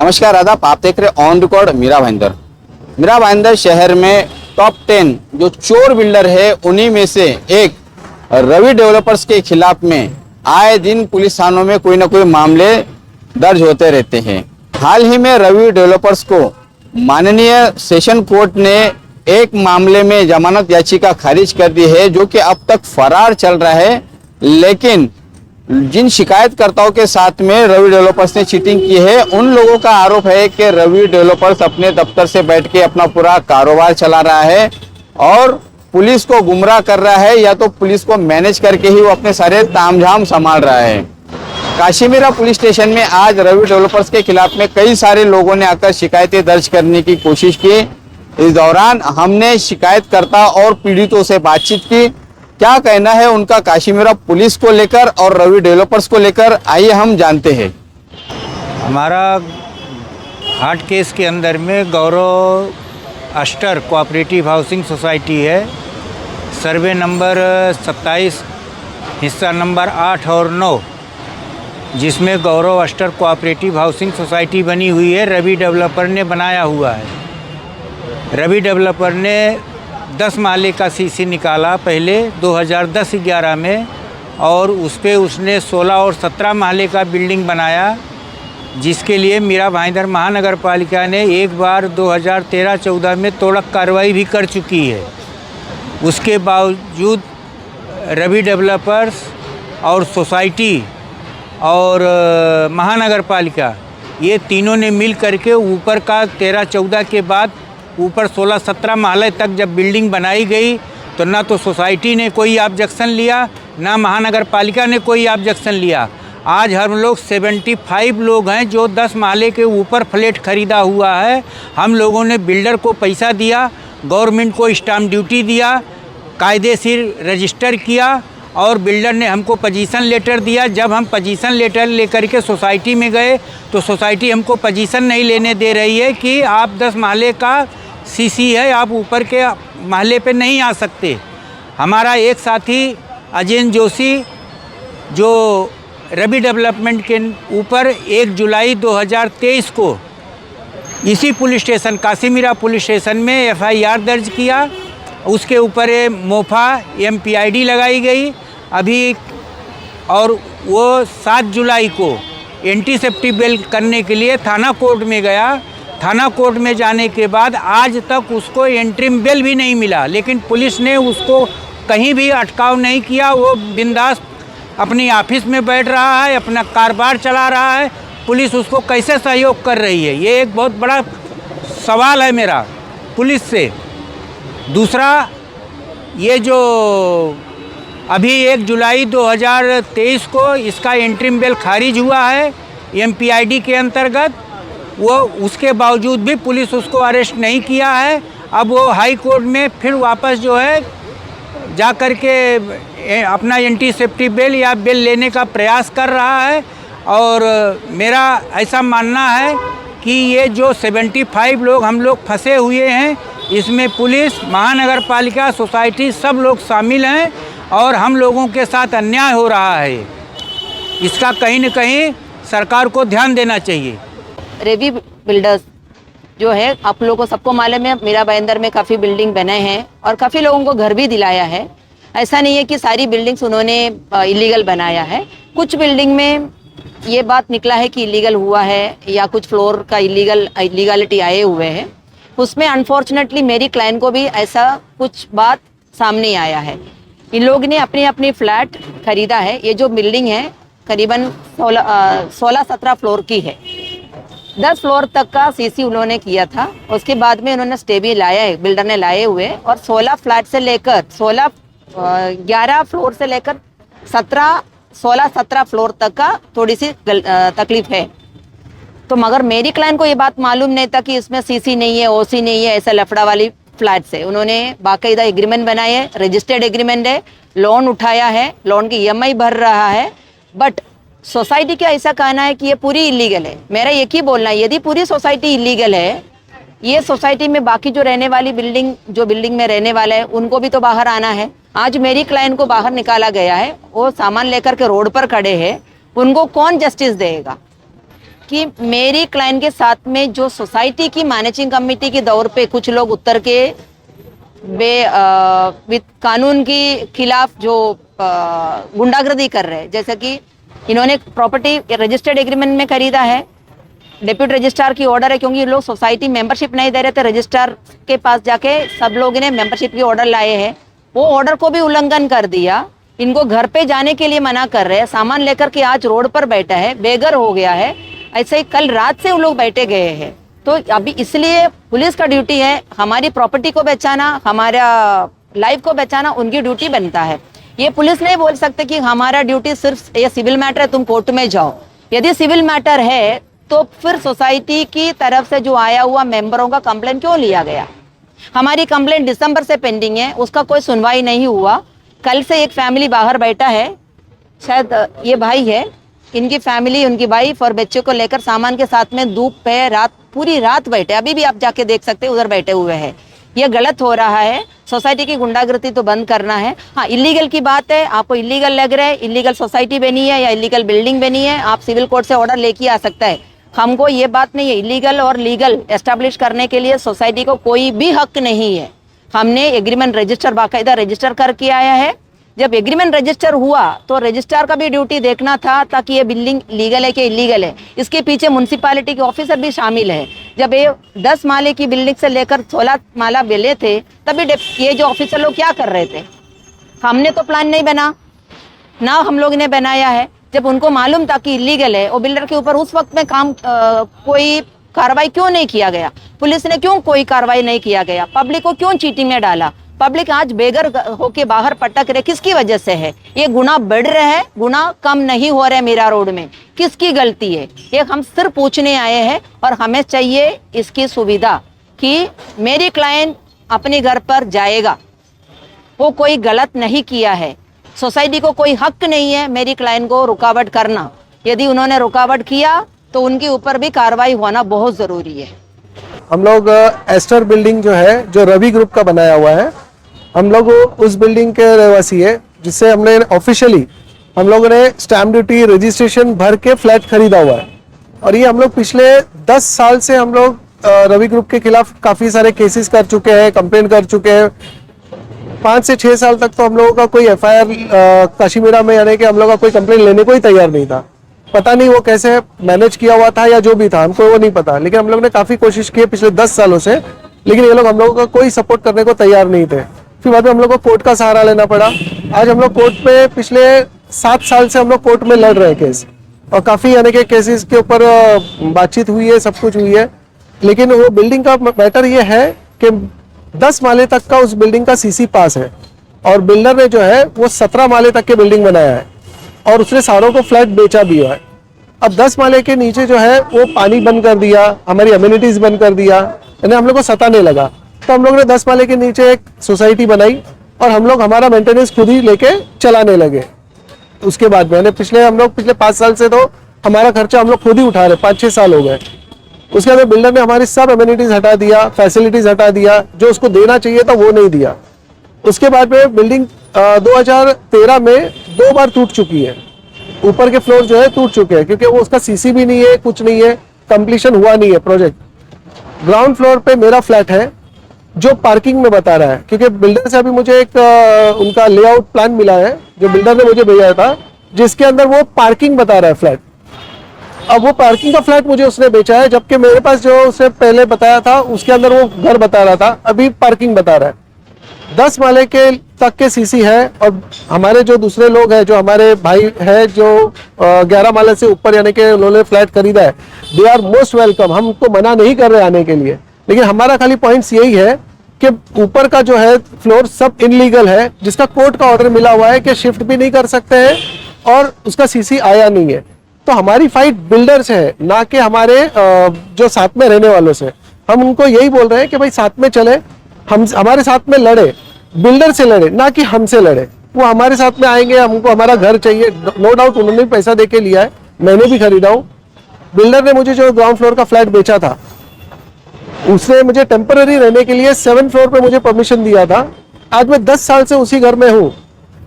नमस्कार आदाब, आप देख रहे ऑन रिकॉर्ड मीरा भाईंदर। मीरा भाईंदर शहर में टॉप 10 जो चोर बिल्डर है उन्हीं में से एक रवि डेवलपर्स के खिलाफ में आए दिन पुलिस थानों में कोई ना कोई मामले दर्ज होते रहते हैं। हाल ही में रवि डेवलपर्स को माननीय सेशन कोर्ट ने एक मामले में जमानत याचिका खारिज कर दी है, जो कि अब तक फरार चल रहा है। लेकिन जिन शिकायतकर्ताओं के साथ में रवि डेवलपर्स ने चीटिंग की है, उन लोगों का आरोप है कि रवि डेवलपर्स अपने दफ्तर से बैठ के अपना पूरा कारोबार चला रहा है और पुलिस को गुमराह कर रहा है, या तो पुलिस को मैनेज करके ही वो अपने सारे तामझाम संभाल रहा है। काशीमीरा पुलिस स्टेशन में आज रवि डेवलपर्स के खिलाफ में कई सारे लोगों ने आकर शिकायतें दर्ज करने की कोशिश की। इस दौरान हमने शिकायतकर्ता और पीड़ितों से बातचीत की, क्या कहना है उनका काशीमीरा पुलिस को लेकर और रवि डेवलपर्स को लेकर, आइए हम जानते हैं। हमारा हार्ट केस के अंदर में गौरव अस्टर कोऑपरेटिव हाउसिंग सोसाइटी है, सर्वे नंबर 27 हिस्सा नंबर 8 और 9, जिसमें गौरव अस्टर कोऑपरेटिव हाउसिंग सोसाइटी बनी हुई है। रवि डेवलपर ने बनाया हुआ है। रवि डेवलपर ने 10 माले का सीसी निकाला पहले 2010-11 में, और उस पर उसने 16 और 17 माले का बिल्डिंग बनाया, जिसके लिए मीरा भाईंदर महानगर पालिका ने एक बार 2013-14 में तोड़क कार्रवाई भी कर चुकी है। उसके बावजूद रवि डेवलपर्स और सोसाइटी और महानगर पालिका, ये तीनों ने मिल करके ऊपर का 13-14 के बाद ऊपर 16-17 माले तक जब बिल्डिंग बनाई गई, तो ना तो सोसाइटी ने कोई ऑब्जेक्शन लिया, ना महानगर पालिका ने कोई ऑब्जेक्शन लिया। आज हम लोग 75 लोग हैं जो 10 माले के ऊपर फ्लैट खरीदा हुआ है। हम लोगों ने बिल्डर को पैसा दिया, गवर्नमेंट को स्टाम्प ड्यूटी दिया, कायदेशीर रजिस्टर किया, और बिल्डर ने हमको पोजीशन लेटर दिया। जब हम पोजीशन लेटर लेकर के सोसाइटी में गए, तो सोसाइटी हमको पोजीशन नहीं लेने दे रही है कि आप 10 माले का सीसी है, आप ऊपर के महले पे नहीं आ सकते। हमारा एक साथी अजय जोशी, जो रवि डेवलपमेंट के ऊपर 1 जुलाई 2023 को इसी police station Kashimira police station में FIR दर्ज किया। उसके ऊपर मोफा MPID लगाई गई अभी, और वो 7 जुलाई को एंटीसेप्टिक बेल करने के लिए थाना कोर्ट में गया। थाना कोर्ट में जाने के बाद आज तक उसको एंट्रीम बेल भी नहीं मिला, लेकिन पुलिस ने उसको कहीं भी अटकाव नहीं किया। वो बिंदास अपनी ऑफिस में बैठ रहा है, अपना कारोबार चला रहा है। पुलिस उसको कैसे सहयोग कर रही है, ये एक बहुत बड़ा सवाल है मेरा पुलिस से। दूसरा, ये जो अभी 1 जुलाई 2023 को इसका एंट्रीम बेल खारिज हुआ है MPID के अंतर्गत, वो उसके बावजूद भी पुलिस उसको अरेस्ट नहीं किया है। अब वो हाई कोर्ट में फिर वापस जो है जा कर के अपना एंटीसेप्टिक बेल या बेल लेने का प्रयास कर रहा है। और मेरा ऐसा मानना है कि ये जो 75 लोग हम लोग फंसे हुए हैं, इसमें पुलिस, महानगर पालिका, सोसाइटी सब लोग शामिल हैं, और हम लोगों के साथ अन्याय हो रहा है। इसका कहीं न कहीं सरकार को ध्यान देना चाहिए। रवि बिल्डर्स जो है, आप लोगों को सबको मालूम है, मीरा भाईंदर में काफ़ी बिल्डिंग बने हैं और काफ़ी लोगों को घर भी दिलाया है। ऐसा नहीं है कि सारी बिल्डिंग्स उन्होंने इलीगल बनाया है। कुछ बिल्डिंग में ये बात निकला है कि इलीगल हुआ है, या कुछ फ्लोर का इलीगलिटी आए हुए हैं। उसमें अनफॉर्चुनेटली मेरी क्लाइंट को भी ऐसा कुछ बात सामने आया है। इन लोग ने अपनी अपनी फ्लैट खरीदा है। ये जो बिल्डिंग है करीबन 16-17 फ्लोर की है। 10 फ्लोर तक का सीसी उन्होंने किया था। उसके बाद में उन्होंने स्टे भी लाया है, बिल्डर ने लाए हुए, और 16 फ्लैट से लेकर 11 फ्लोर से लेकर 16-17 फ्लोर तक का थोड़ी सी तकलीफ है। तो मगर मेरी क्लाइंट को ये बात मालूम नहीं था कि इसमें सीसी नहीं है, OC नहीं है, ऐसा लफड़ा वाली फ्लैट से उन्होंने बाकायदा एग्रीमेंट बनाए है, रजिस्टर्ड एग्रीमेंट है, लोन उठाया है, लोन की EMI भर रहा है। बट सोसाइटी का ऐसा कहना है कि ये पूरी इलीगल है। मेरा एक ही बोलना है, यदि पूरी सोसाइटी इलीगल है, ये सोसाइटी में बाकी जो रहने वाली बिल्डिंग में रहने वाले हैं, उनको भी तो बाहर आना है। आज मेरी क्लाइंट को बाहर निकाला गया है, वो सामान लेकर के रोड पर खड़े हैं, उनको कौन जस्टिस देगा? कि मेरी क्लाइंट के साथ में जो सोसाइटी की मैनेजिंग कमेटी के दौर पे कुछ लोग उतर के कानून के खिलाफ जो गुंडागर्दी कर रहे हैं, जैसे कि इन्होंने प्रॉपर्टी रजिस्टर्ड एग्रीमेंट में खरीदा है, डिप्यूटी रजिस्ट्रार की ऑर्डर है, क्योंकि ये लोग सोसाइटी मेंबरशिप नहीं दे रहे थे, रजिस्ट्रार के पास जाके सब लोगों ने मेंबरशिप की ऑर्डर लाए हैं, वो ऑर्डर को भी उल्लंघन कर दिया। इनको घर पे जाने के लिए मना कर रहे हैं, सामान लेकर के आज रोड पर बैठा है, बेघर हो गया है। ऐसे ही कल रात से वो लोग बैठे गए हैं। तो अभी इसलिए पुलिस का ड्यूटी है हमारी प्रॉपर्टी को बचाना, हमारा लाइफ को बचाना, उनकी ड्यूटी बनता है। ये पुलिस नहीं बोल सकते कि हमारा ड्यूटी सिर्फ ये सिविल मैटर है, तुम कोर्ट में जाओ। यदि सिविल मैटर है तो फिर सोसाइटी की तरफ से जो आया हुआ मेंबरों का कंप्लेंट क्यों लिया गया? हमारी कंप्लेंट दिसंबर से पेंडिंग है, उसका कोई सुनवाई नहीं हुआ। कल से एक फैमिली बाहर बैठा है, शायद ये भाई है, इनकी फैमिली, उनकी वाइफ और बच्चे को लेकर सामान के साथ में धूप पे रात, पूरी रात बैठे, अभी भी आप जाके देख सकते हैं उधर बैठे हुए हैं। ये गलत हो रहा है। सोसाइटी की गुंडागर्दी तो बंद करना है। हाँ, इलीगल की बात है, आपको इलीगल लग रहा है, इलीगल सोसाइटी बनी है या इलीगल बिल्डिंग बनी है, आप सिविल कोर्ट से ऑर्डर लेके आ सकता है। हमको ये बात नहीं है, इलीगल और लीगल एस्टेब्लिश करने के लिए सोसाइटी को कोई भी हक नहीं है। हमने एग्रीमेंट रजिस्टर बाकायदा रजिस्टर करके आया है। जब एग्रीमेंट रजिस्टर हुआ तो रजिस्ट्रार का भी ड्यूटी देखना था ताकि ये बिल्डिंग लीगल है कि इलीगल है। इसके पीछे म्युनिसिपैलिटी के ऑफिसर भी शामिल है। जब ये 10 माले की बिल्डिंग से लेकर 16 माला बेले थे, तभी ये जो ऑफिसर लोग क्या कर रहे थे? हमने तो प्लान नहीं बना ना, हम लोग ने बनाया है। जब उनको मालूम था कि इलीगल है, वो बिल्डर के ऊपर उस वक्त में कोई कार्रवाई क्यों नहीं किया गया? पुलिस ने क्यों कोई कार्रवाई नहीं किया गया? पब्लिक को क्यों चीटिंग में डाला? पब्लिक आज बेघर होके बाहर पटक रहे, किसकी वजह से है? ये गुना बढ़ रहे हैं, गुना कम नहीं हो रहे मीरा रोड में। किसकी गलती है? ये हम सिर्फ पूछने आए हैं और हमें चाहिए इसकी सुविधा कि मेरी क्लाइंट अपने घर पर जाएगा, वो कोई गलत नहीं किया है। सोसाइटी को कोई हक नहीं है मेरी क्लाइंट को रुकावट करना। यदि उन्होंने रुकावट किया तो उनके ऊपर भी कार्रवाई होना बहुत जरूरी है। हम लोग एस्टर बिल्डिंग जो है, जो रवि ग्रुप का बनाया हुआ है, हम लोग उस बिल्डिंग के रहवासी है, जिससे हमने ऑफिशियली हम लोगों ने स्टैम्प ड्यूटी रजिस्ट्रेशन भर के फ्लैट खरीदा हुआ है। और ये हम लोग पिछले 10 साल से हम लोग रवि ग्रुप के खिलाफ काफ़ी सारे केसेस कर चुके हैं, कंप्लेंट कर चुके हैं। 5 से 6 साल तक तो हम लोगों का कोई FIR काशीमीरा में, यानी कि हम लोग का कोई कंप्लेंट लेने को ही तैयार नहीं था। पता नहीं वो कैसे मैनेज किया हुआ था या जो भी था, हमको वो नहीं पता। लेकिन हम लोग ने काफ़ी कोशिश की पिछले 10 सालों से, लेकिन ये लोग हम लोगों का कोई सपोर्ट करने को तैयार नहीं थे। फिर बाद में हम लोग को कोर्ट का सहारा लेना पड़ा। आज हम लोग कोर्ट में पिछले 7 साल से हम लोग कोर्ट में लड़ रहे हैं केस, और काफ़ी यानी कि केसेस के ऊपर बातचीत हुई है, सब कुछ हुई है। लेकिन वो बिल्डिंग का मैटर ये है कि 10 माले तक का उस बिल्डिंग का CC पास है, और बिल्डर ने जो है वो 17 माले तक के बिल्डिंग बनाया है, और उसने सारों को फ्लैट बेचा भी हुआ है। अब 10 माले के नीचे जो है वो पानी बंद कर दिया, हमारी अम्यूनिटीज बंद कर दिया, यानी हम लोग को सताने लगा। तो हम लोग ने 10 माले के नीचे एक सोसाइटी बनाई और हम लोग हमारा मेंटेनेंस खुद ही लेके चलाने लगे। उसके बाद में हम लोग पिछले 5 साल से तो हमारा खर्चा हम लोग खुद ही उठा रहे, 5-6 साल हो गए। उसके बाद बिल्डर ने हमारी सब अम्यूनिटीज हटा दिया, फैसिलिटीज हटा दिया, जो उसको देना चाहिए था वो नहीं दिया। उसके बाद में बिल्डिंग 2013 में 2 बार टूट चुकी है। ऊपर के फ्लोर जो है टूट चुके हैं, क्योंकि वो उसका CC भी नहीं है, कुछ नहीं है, कंप्लीशन हुआ नहीं है प्रोजेक्ट। ग्राउंड फ्लोर पे मेरा फ्लैट है जो पार्किंग में बता रहा है, क्योंकि बिल्डर से अभी मुझे एक उनका लेआउट प्लान मिला है जो बिल्डर ने मुझे भेजा था, जिसके अंदर वो पार्किंग बता रहा है फ्लैट। अब वो पार्किंग का फ्लैट मुझे उसने बेचा है, जबकि मेरे पास जो उसने पहले बताया था उसके अंदर वो घर बता रहा था, अभी पार्किंग बता रहा है। 10 माले के तक के CC है, और हमारे जो दूसरे लोग हैं, जो हमारे भाई है जो 11 माले से ऊपर यानी कि उन्होंने फ्लैट खरीदा है, दे आर मोस्ट वेलकम। हम तो मना नहीं कर रहे आने के लिए, लेकिन हमारा खाली पॉइंट्स यही है कि ऊपर का जो है फ्लोर सब इनलीगल है, जिसका कोर्ट का ऑर्डर मिला हुआ है कि शिफ्ट भी नहीं कर सकते हैं, और उसका CC आया नहीं है। तो हमारी फाइट बिल्डर से है, ना कि हमारे जो साथ में रहने वालों से। हम उनको यही बोल रहे हैं कि भाई साथ में चले, हम हमारे साथ में लड़े, बिल्डर से लड़े, ना कि हमसे लड़े। वो हमारे साथ में आएंगे, हमको हमारा घर चाहिए, नो डाउट उन्होंने पैसा दे के लिया है, मैंने भी खरीदा हूँ। बिल्डर ने मुझे जो ग्राउंड फ्लोर का फ्लैट बेचा था, उसने मुझे टेम्पररी रहने के लिए 7 फ्लोर पे मुझे परमिशन दिया था। आज मैं 10 साल से उसी घर में हूँ,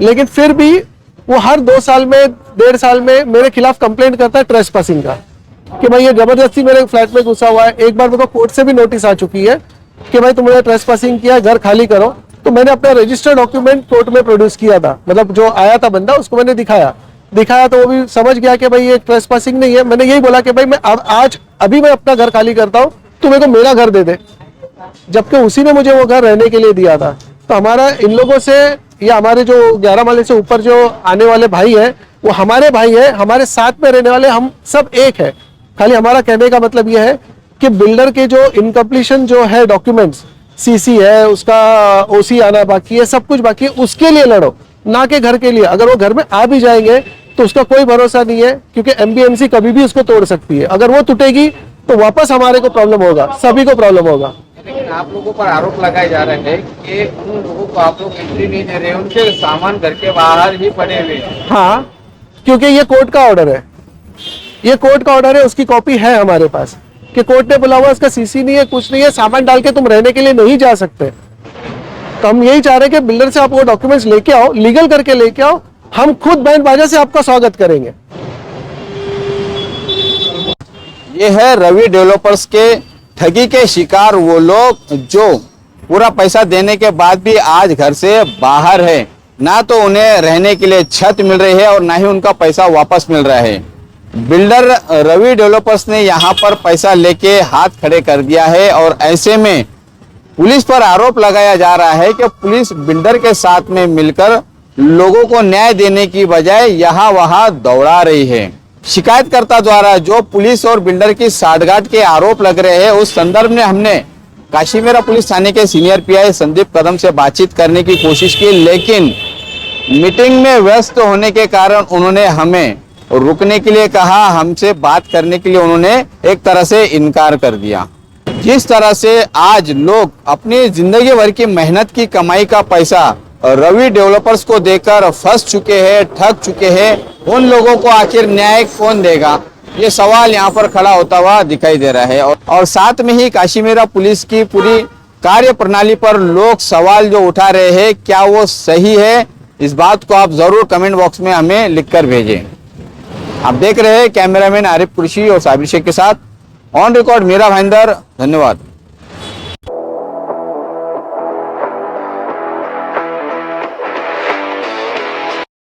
लेकिन फिर भी वो हर 2 साल में, 1.5 साल में मेरे खिलाफ कंप्लेंट करता है ट्रेसपासिंग का। कि भाई ये जबरदस्ती मेरे फ्लैट में घुसा हुआ है। एक बार मेरे को कोर्ट से भी नोटिस आ चुकी है कि भाई तुमने ट्रेसपासिंग किया, घर खाली करो। तो मैंने अपना रजिस्टर्ड डॉक्यूमेंट कोर्ट में प्रोड्यूस किया था, मतलब जो आया था बंदा उसको मैंने दिखाया तो वो भी समझ गया कि भाई ये ट्रेसपासिंग नहीं है। मैंने यही बोला कि भाई मैं आज अभी मैं अपना घर खाली करता हूँ, तू मेरे को मेरा घर दे दे, जबकि उसी ने मुझे वो घर रहने के लिए दिया था। तो हमारा इन लोगों से या हमारे जो 11 माले से ऊपर जो आने वाले भाई हैं वो हमारे भाई हैं, हमारे साथ में रहने वाले हम सब एक है। खाली हमारा कहने का मतलब ये है कि बिल्डर के जो इनकम्प्लीशन जो है डॉक्यूमेंट्स, सीसी है, उसका ओसी आना बाकी है, सब कुछ बाकी है, उसके लिए लड़ो, ना कि घर के लिए। अगर वो घर में आ भी जाएंगे तो उसका कोई भरोसा नहीं है, क्योंकि एमबीएमसी कभी भी उसको तोड़ सकती है। अगर वो टूटेगी तो वापस हमारे को प्रॉब्लम होगा, सभी को प्रॉब्लम होगा। लेकिन आप लोगों पर आरोप लगाए जा रहे हैं कि उन लोगों को आप लोग एंट्री नहीं दे रहे, उनके सामान घर के बाहर ही पड़े हुए हैं। हाँ, क्योंकि ये कोर्ट का ऑर्डर है, ये कोर्ट का ऑर्डर है, उसकी कॉपी है हमारे पास कि कोर्ट ने बोला हुआ इसका सीसी नहीं है, कुछ नहीं है, सामान डाल के तुम रहने के लिए नहीं जा सकते। तो हम यही चाह रहे हैं कि बिल्डर से आप वो डॉक्यूमेंट्स लेके आओ, लीगल करके लेके आओ, हम खुद बैंड बाजा से आपका स्वागत करेंगे। ये है रवि डेवलपर्स के ठगी के शिकार वो लोग जो पूरा पैसा देने के बाद भी आज घर से बाहर है। ना तो उन्हें रहने के लिए छत मिल रही है और ना ही उनका पैसा वापस मिल रहा है। बिल्डर रवि डेवलपर्स ने यहाँ पर पैसा लेके हाथ खड़े कर दिया है और ऐसे में पुलिस पर आरोप लगाया जा रहा है कि पुलिस बिल्डर के साथ में मिलकर लोगों को न्याय देने की बजाय यहाँ वहाँ दौड़ा रही है। शिकायतकर्ता द्वारा जो पुलिस और बिल्डर की साठगांठ के आरोप लग रहे हैं, उस संदर्भ में हमने काशीमेरा पुलिस थाने के सीनियर पीआई संदीप कदम से बातचीत करने की कोशिश की, लेकिन मीटिंग में व्यस्त होने के कारण उन्होंने हमें रुकने के लिए कहा। हमसे बात करने के लिए उन्होंने एक तरह से इनकार कर दिया। जिस तरह से आज लोग अपनी जिंदगी भर की मेहनत की कमाई का पैसा रवि डेवलपर्स को देकर फंस चुके हैं, ठग चुके हैं, उन लोगों को आखिर न्याय कौन देगा, ये सवाल यहाँ पर खड़ा होता हुआ दिखाई दे रहा है। और साथ में ही काशीमेरा पुलिस की पूरी कार्य प्रणाली पर लोग सवाल जो उठा रहे हैं, क्या वो सही है, इस बात को आप जरूर कमेंट बॉक्स में हमें लिखकर भेजें। आप देख रहे हैं कैमरामैन आरिफ कुरैशी और साबिर शेख के साथ ऑन रिकॉर्ड मीरा भाईंदर। धन्यवाद।